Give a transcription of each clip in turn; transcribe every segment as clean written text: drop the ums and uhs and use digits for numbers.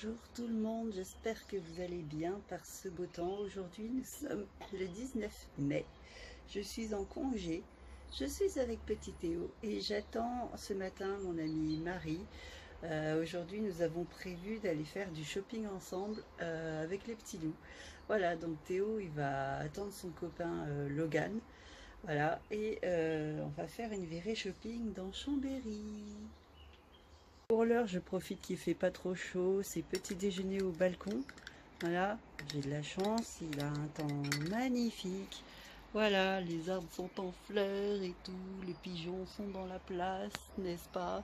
Bonjour tout le monde, j'espère que vous allez bien par ce beau temps. Aujourd'hui nous sommes le 19 mai, je suis en congé, je suis avec petit Théo et j'attends ce matin mon amie Marie. Aujourd'hui nous avons prévu d'aller faire du shopping ensemble avec les petits loups. Voilà, donc Théo il va attendre son copain Logan. Voilà, et on va faire une virée shopping dans Chambéry. Pour l'heure, je profite qu'il fait pas trop chaud, c'est petit déjeuner au balcon. Voilà, j'ai de la chance, il a un temps magnifique. Voilà, les arbres sont en fleurs et tout, les pigeons sont dans la place, n'est-ce pas?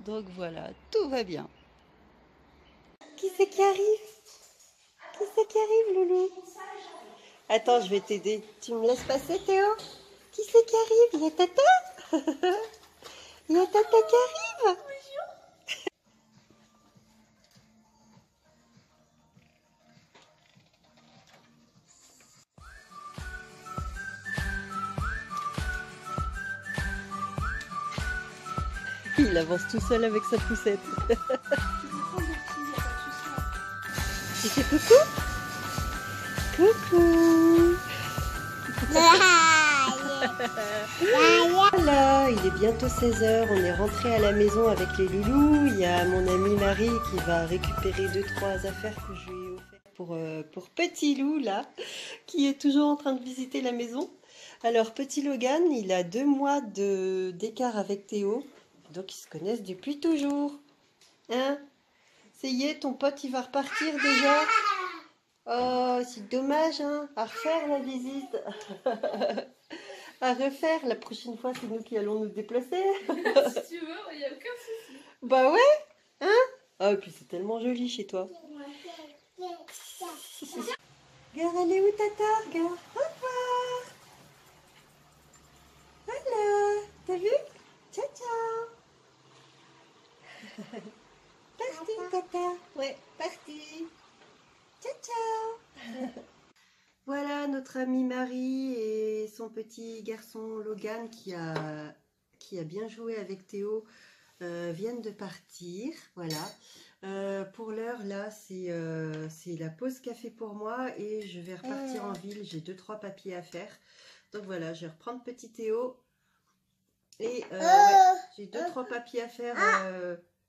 Donc voilà, tout va bien. Qui c'est qui arrive? Qui c'est qui arrive, Loulou? Attends, je vais t'aider. Tu me laisses passer, Théo? Qui c'est qui arrive? Il y a Tata? Il y a Tata qui arrive? Il avance tout seul avec sa poussette. Tu fais coucou? Coucou. Voilà, il est bientôt 16 h, on est rentré à la maison avec les loulous. Il y a mon amie Marie qui va récupérer 2-3 affaires que je lui ai offertes pour petit loup là, qui est toujours en train de visiter la maison. Alors petit Logan, il a 2 mois d'écart avec Théo, donc ils se connaissent depuis toujours. Hein? Ça y est, ton pote il va repartir déjà? Oh, c'est dommage, hein? À refaire la visite. À refaire. La prochaine fois, c'est nous qui allons nous déplacer. Si tu veux, il n'y a aucun souci. Bah ouais, hein? Ah, et puis c'est tellement joli chez toi. Regarde, elle est où Tata? Regarde. Au revoir. Voilà. T'as vu? Ciao, ciao. Parti, Tata. Ouais, parti. Ciao, ciao. Voilà notre amie Marie et son petit garçon Logan qui a bien joué avec Théo viennent de partir. Voilà. Pour l'heure, là, c'est la pause café pour moi et je vais repartir en ville. J'ai 2-3 papiers à faire. Donc voilà, je vais reprendre petit Théo. Et ouais, j'ai 2-3 papiers à faire,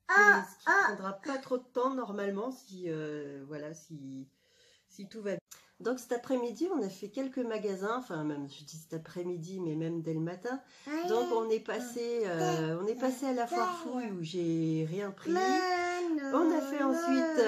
ce qui prendra pas trop de temps normalement si, voilà, si tout va bien. Donc cet après-midi, on a fait quelques magasins, enfin même, je dis cet après-midi, mais même dès le matin. Donc on est passé à la foire fouille où j'ai rien pris. On a fait ensuite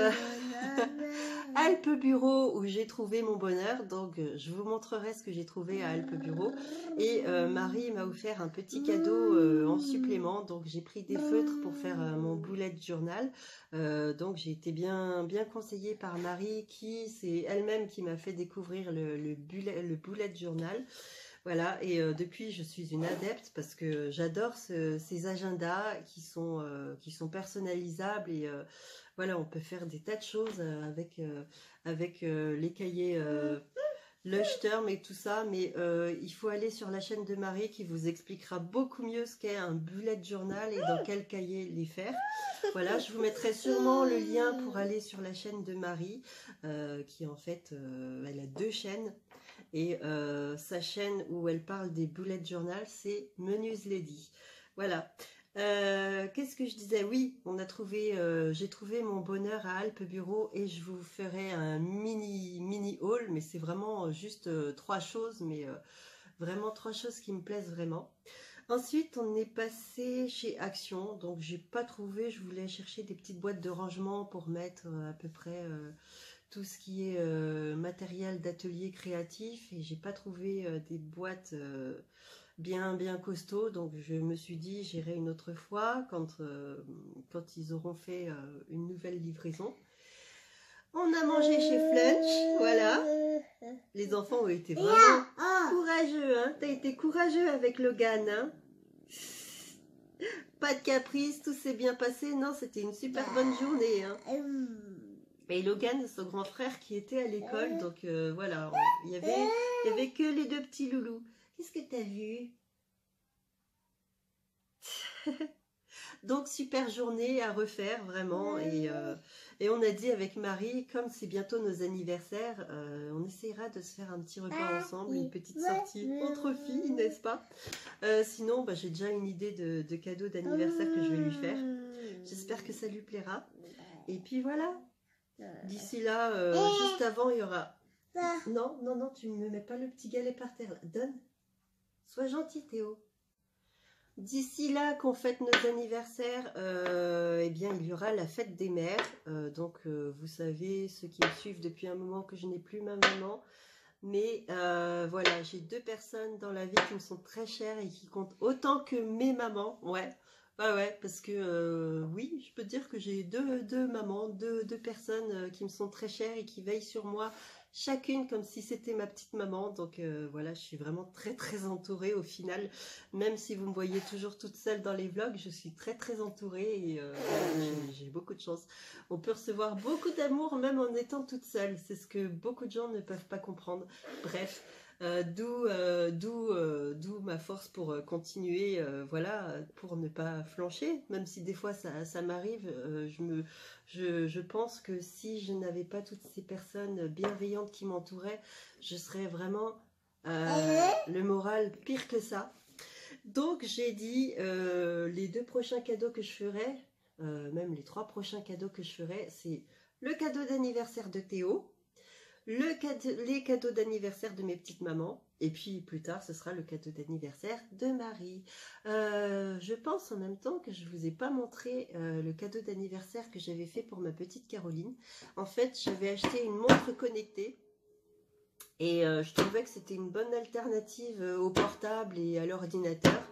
Alpe Bureau où j'ai trouvé mon bonheur. Donc je vous montrerai ce que j'ai trouvé à Alpe Bureau. Et Marie m'a offert un petit cadeau en supplément. Donc j'ai pris des feutres pour faire mon bullet journal. Donc j'ai été bien conseillée par Marie qui c'est elle-même qui m'a fait découvrir le bullet journal. Voilà, et depuis je suis une adepte parce que j'adore ces agendas qui sont personnalisables et voilà, on peut faire des tas de choses avec les cahiers Lush Term et tout ça, mais il faut aller sur la chaîne de Marie qui vous expliquera beaucoup mieux ce qu'est un bullet journal et dans quel cahier les faire. Voilà, je vous mettrai sûrement le lien pour aller sur la chaîne de Marie, qui en fait, elle a 2 chaînes. Et sa chaîne où elle parle des bullet journal, c'est Menus Lady. Voilà. Qu'est-ce que je disais? Oui, j'ai trouvé mon bonheur à Alpe Bureau et je vous ferai un mini haul, mais c'est vraiment juste 3 choses, mais vraiment 3 choses qui me plaisent vraiment. Ensuite, on est passé chez Action, donc j'ai pas trouvé, je voulais chercher des petites boîtes de rangement pour mettre à peu près tout ce qui est matériel d'atelier créatif et j'ai pas trouvé des boîtes bien costauds, donc je me suis dit j'irai une autre fois quand ils auront fait une nouvelle livraison. On a mangé chez Flunch, voilà. Les enfants ont été vraiment courageux, hein. T'as été courageux avec Logan, hein. Pas de caprice, tout s'est bien passé. Non, c'était une super bonne journée, hein. Et Logan, son grand frère qui était à l'école, donc voilà, il y avait que les 2 petits loulous. Qu'est-ce que t'as vu? Donc super journée à refaire vraiment et on a dit avec Marie, comme c'est bientôt nos anniversaires, on essaiera de se faire un petit repas ensemble, une petite sortie entre filles, n'est-ce pas? Sinon, bah, j'ai déjà une idée de cadeau d'anniversaire que je vais lui faire. J'espère que ça lui plaira. Et puis voilà. D'ici là, juste avant, il y aura... Non, non, non, tu ne me mets pas le petit galet par terre. Là. Donne. Sois gentil, Théo. D'ici là qu'on fête nos anniversaires, eh bien, il y aura la fête des mères. Donc, vous savez, ceux qui me suivent depuis un moment, que je n'ai plus ma maman. Mais voilà, j'ai 2 personnes dans la vie qui me sont très chères et qui comptent autant que mes mamans. Ouais, ouais, parce que oui, je peux dire que j'ai deux mamans, deux personnes qui me sont très chères et qui veillent sur moi, chacune comme si c'était ma petite maman. Donc voilà, je suis vraiment très très entourée au final. Même si vous me voyez toujours toute seule dans les vlogs, je suis très très entourée et voilà, j'ai beaucoup de chance. On peut recevoir beaucoup d'amour même en étant toute seule. C'est ce que beaucoup de gens ne peuvent pas comprendre. Bref, d'où ma force pour continuer, voilà, pour ne pas flancher. Même si des fois ça m'arrive, je pense que si je n'avais pas toutes ces personnes bienveillantes qui m'entouraient, je serais vraiment le moral pire que ça. Donc j'ai dit les 2 prochains cadeaux que je ferai, même les 3 prochains cadeaux que je ferai, c'est le cadeau d'anniversaire de Théo, les cadeaux d'anniversaire de mes petites mamans, et puis plus tard ce sera le cadeau d'anniversaire de Marie. Je pense en même temps que je ne vous ai pas montré le cadeau d'anniversaire que j'avais fait pour ma petite Caroline. En fait, j'avais acheté une montre connectée. Et je trouvais que c'était une bonne alternative au portable et à l'ordinateur.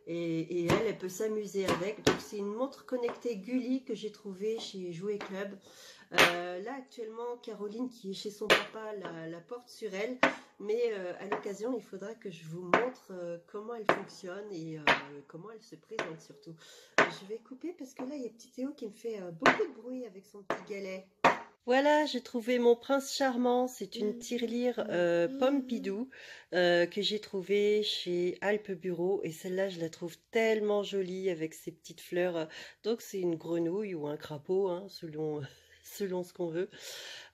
Et elle peut s'amuser avec. Donc c'est une montre connectée Gulli que j'ai trouvée chez Jouet Club. Là actuellement, Caroline qui est chez son papa la porte sur elle. Mais à l'occasion, il faudra que je vous montre comment elle fonctionne et comment elle se présente surtout. Je vais couper parce que là, il y a petit Théo qui me fait beaucoup de bruit avec son petit galet. Voilà, j'ai trouvé mon prince charmant. C'est une tirelire Pompidou que j'ai trouvée chez Alpe Bureau. Et celle-là, je la trouve tellement jolie avec ses petites fleurs. Donc, c'est une grenouille ou un crapaud, hein, selon ce qu'on veut.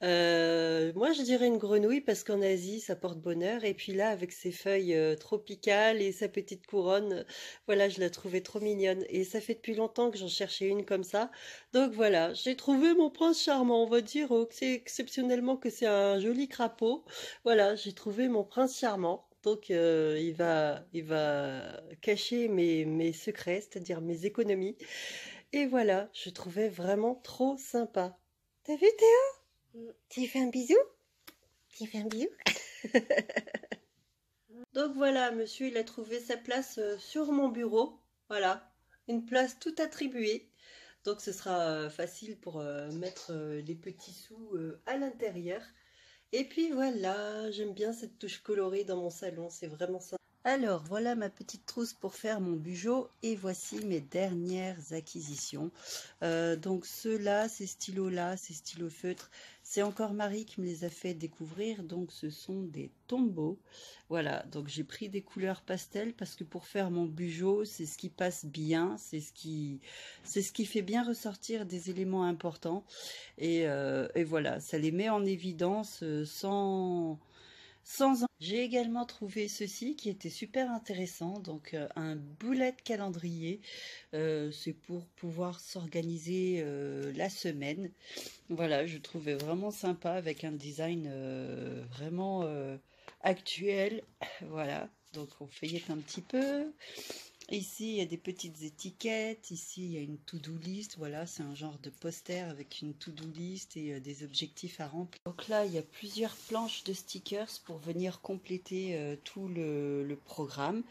Moi, je dirais une grenouille parce qu'en Asie, ça porte bonheur. Et puis là, avec ses feuilles tropicales et sa petite couronne, voilà, je la trouvais trop mignonne. Et ça fait depuis longtemps que j'en cherchais une comme ça. Donc voilà, j'ai trouvé mon prince charmant. On va dire que c'est exceptionnellement que c'est un joli crapaud. Voilà, j'ai trouvé mon prince charmant. Donc il va cacher mes secrets, c'est-à-dire mes économies. Et voilà, je trouvais vraiment trop sympa. T'as vu Théo? Tu lui fais un bisou? Tu lui fais un bisou? Donc voilà, monsieur, il a trouvé sa place sur mon bureau. Voilà, une place tout attribuée. Donc ce sera facile pour mettre les petits sous à l'intérieur. Et puis voilà, j'aime bien cette touche colorée dans mon salon, c'est vraiment ça. Alors voilà ma petite trousse pour faire mon bugeot et voici mes dernières acquisitions. Donc ceux-là, ces stylos-là, ces stylos feutres, c'est encore Marie qui me les a fait découvrir. Donc ce sont des Tombow. Voilà, donc j'ai pris des couleurs pastel parce que pour faire mon bugeot, c'est ce qui passe bien, c'est ce qui fait bien ressortir des éléments importants. Et voilà, ça les met en évidence sans... J'ai également trouvé ceci qui était super intéressant, donc un bullet calendrier, c'est pour pouvoir s'organiser la semaine. Voilà, je trouvais vraiment sympa avec un design vraiment actuel. Voilà, donc on feuillette un petit peu. Ici, il y a des petites étiquettes. Ici, il y a une to-do list. Voilà, c'est un genre de poster avec une to-do list et des objectifs à remplir. Donc là, il y a plusieurs planches de stickers pour venir compléter tout le programme.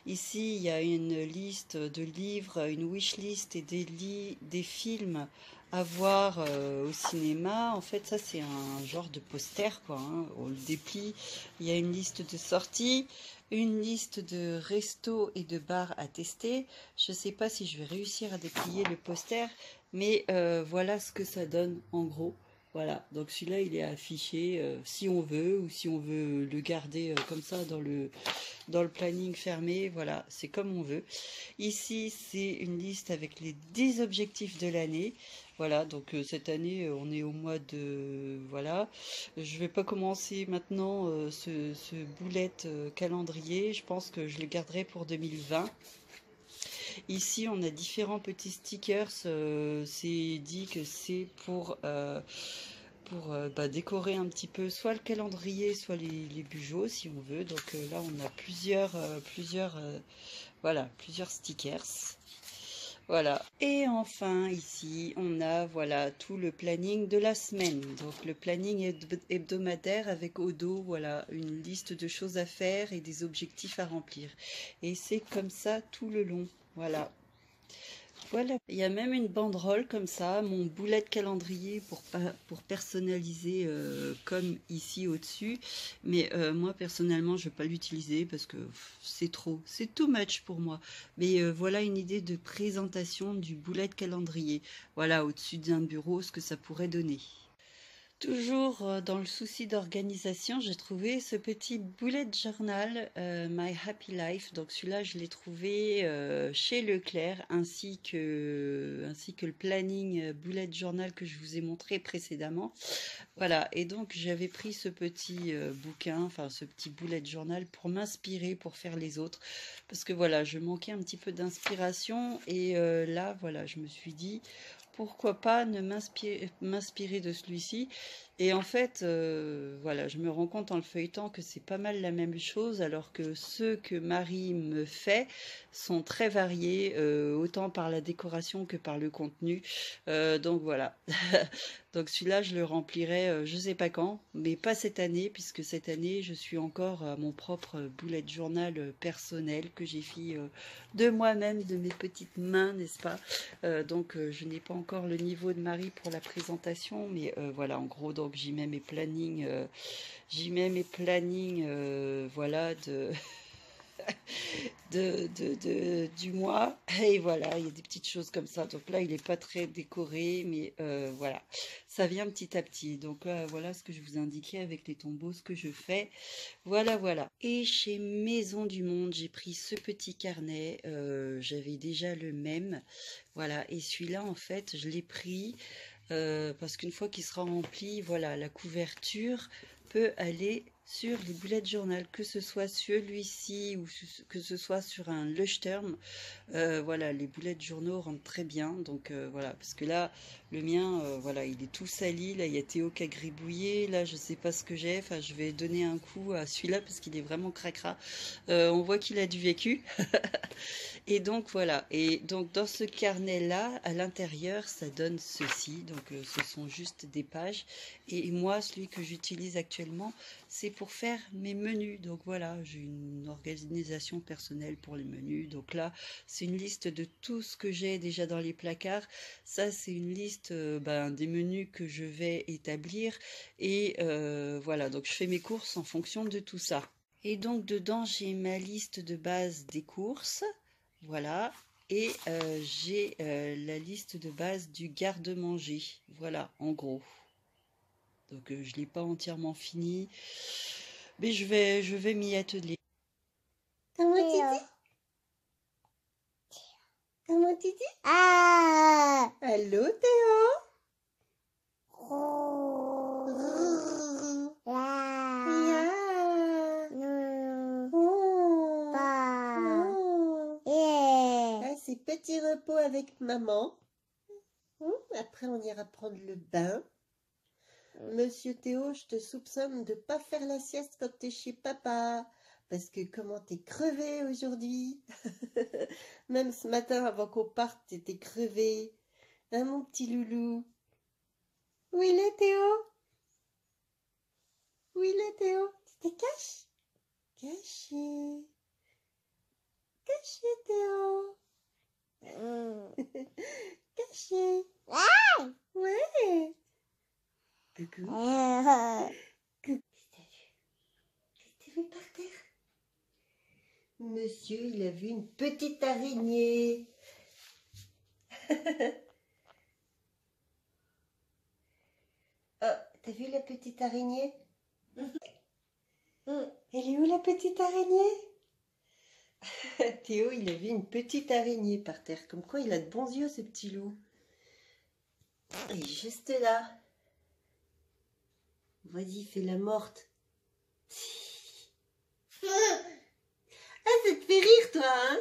Ici, il y a une liste de livres, une wish list et des films à voir au cinéma. En fait, ça, c'est un genre de poster, quoi. Hein. On le déplie. Il y a une liste de sorties. Une liste de restos et de bars à tester. Je ne sais pas si je vais réussir à déplier le poster, mais voilà ce que ça donne en gros. Voilà, donc celui-là, il est affiché si on veut ou si on veut le garder comme ça dans le planning fermé. Voilà, c'est comme on veut. Ici, c'est une liste avec les 10 objectifs de l'année. Voilà, donc cette année, on est au mois de... Voilà. Je vais pas commencer maintenant ce boulette calendrier. Je pense que je le garderai pour 2020. Ici, on a différents petits stickers. C'est dit que c'est pour décorer un petit peu soit le calendrier, soit les bugeots, si on veut. Donc là, on a plusieurs stickers. Voilà. Et enfin, ici, on a voilà tout le planning de la semaine. Donc le planning hebdomadaire avec au dos, voilà, une liste de choses à faire et des objectifs à remplir. Et c'est comme ça tout le long. Voilà. Voilà, il y a même une banderole comme ça, mon boulet de calendrier pour personnaliser comme ici au-dessus. Mais moi personnellement, je ne vais pas l'utiliser parce que c'est too much pour moi. Mais voilà une idée de présentation du boulet de calendrier. Voilà, au-dessus d'un bureau, ce que ça pourrait donner. Toujours dans le souci d'organisation, j'ai trouvé ce petit bullet journal My Happy Life. Donc celui-là, je l'ai trouvé chez Leclerc, ainsi que le planning bullet journal que je vous ai montré précédemment. Voilà, et donc j'avais pris ce petit bouquin, enfin ce petit bullet journal pour m'inspirer, pour faire les autres. Parce que voilà, je manquais un petit peu d'inspiration et là, voilà, je me suis dit pourquoi pas ne m'inspirer de celui-ci. Et en fait, voilà, je me rends compte en le feuilletant que c'est pas mal la même chose, alors que ceux que Marie me fait sont très variés, autant par la décoration que par le contenu. Donc voilà. Donc celui-là, je le remplirai, je sais pas quand, mais pas cette année, puisque cette année, je suis encore à mon propre bullet journal personnel que j'ai fait de moi-même, de mes petites mains, n'est-ce pas? Donc je n'ai pas encore le niveau de Marie pour la présentation, mais voilà, en gros, donc j'y mets mes plannings, voilà, du mois. Et voilà, il y a des petites choses comme ça. Donc là, il n'est pas très décoré, mais voilà, ça vient petit à petit. Donc là, voilà ce que je vous indiquais avec les tombeaux, ce que je fais. Voilà, voilà. Et chez Maison du Monde, j'ai pris ce petit carnet. J'avais déjà le même. Voilà, et celui-là, en fait, je l'ai pris parce qu'une fois qu'il sera rempli, voilà, la couverture peut aller sur les bullet journal, que ce soit celui-ci ou que ce soit sur un Leuchtturm. Voilà, les bullet journaux rentrent très bien. Donc voilà, parce que là, le mien, voilà, il est tout sali. Là, il y a Théo qui a gribouillé. Là, je sais pas ce que j'ai. Enfin, je vais donner un coup à celui-là parce qu'il est vraiment cracra. On voit qu'il a du vécu. Et donc voilà, et donc dans ce carnet-là, à l'intérieur, ça donne ceci. Donc ce sont juste des pages. Et moi, celui que j'utilise actuellement, c'est pour faire mes menus. Donc voilà, j'ai une organisation personnelle pour les menus. Donc là, c'est une liste de tout ce que j'ai déjà dans les placards. Ça, c'est une liste des menus que je vais établir. Et voilà, donc je fais mes courses en fonction de tout ça. Et donc dedans, j'ai ma liste de base des courses. Voilà. Et j'ai la liste de base du garde-manger. Voilà, en gros. Donc je ne l'ai pas entièrement fini. Mais je vais m'y atteler. Comment tu dis? Comment tu dis? Ah! Allô, Théo? C'est petit repos avec maman. Après, on ira prendre le bain. Monsieur Théo, je te soupçonne de pas faire la sieste quand t'es chez papa. Parce que comment t'es crevé aujourd'hui. Même ce matin, avant qu'on parte, t'étais crevé. Hein, mon petit loulou? Où il est, Théo? Où il est, Théo? Tu te caches? Caché. Caché, Théo. Caché. Ouais. Coucou. Coucou. Qu'est-ce que t'as vu par terre? Monsieur, il a vu une petite araignée. Oh, petite araignée? Elle est où la petite araignée? Théo, il a vu une petite araignée par terre. Comme quoi, il a de bons yeux, ce petit loup. Il est juste là. Vas-y, fais la morte. Ah, ça te fait rire, toi, hein?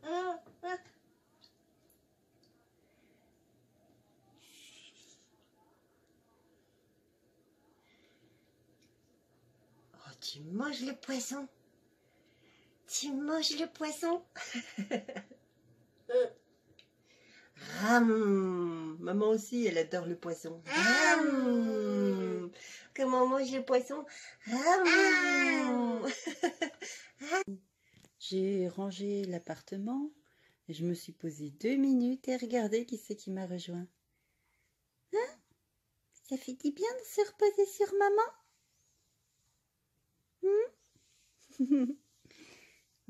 Oh, tu manges le poisson. Tu manges le poisson. Ram. Maman aussi, elle adore le poisson. Ram. Comment on mange le poisson? Ram. J'ai rangé l'appartement et je me suis posée 2 minutes et regardez qui c'est qui m'a rejoint. Hein? Ça fait du bien de se reposer sur maman.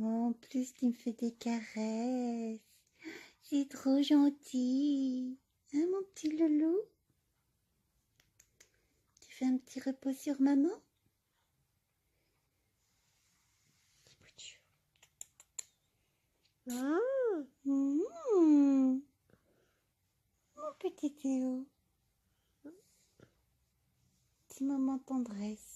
En plus, tu me fais des caresses. C'est trop gentil. Hein, mon petit loulou? Tu fais un petit repos sur maman? Mon petit Théo. Petit moment tendresse.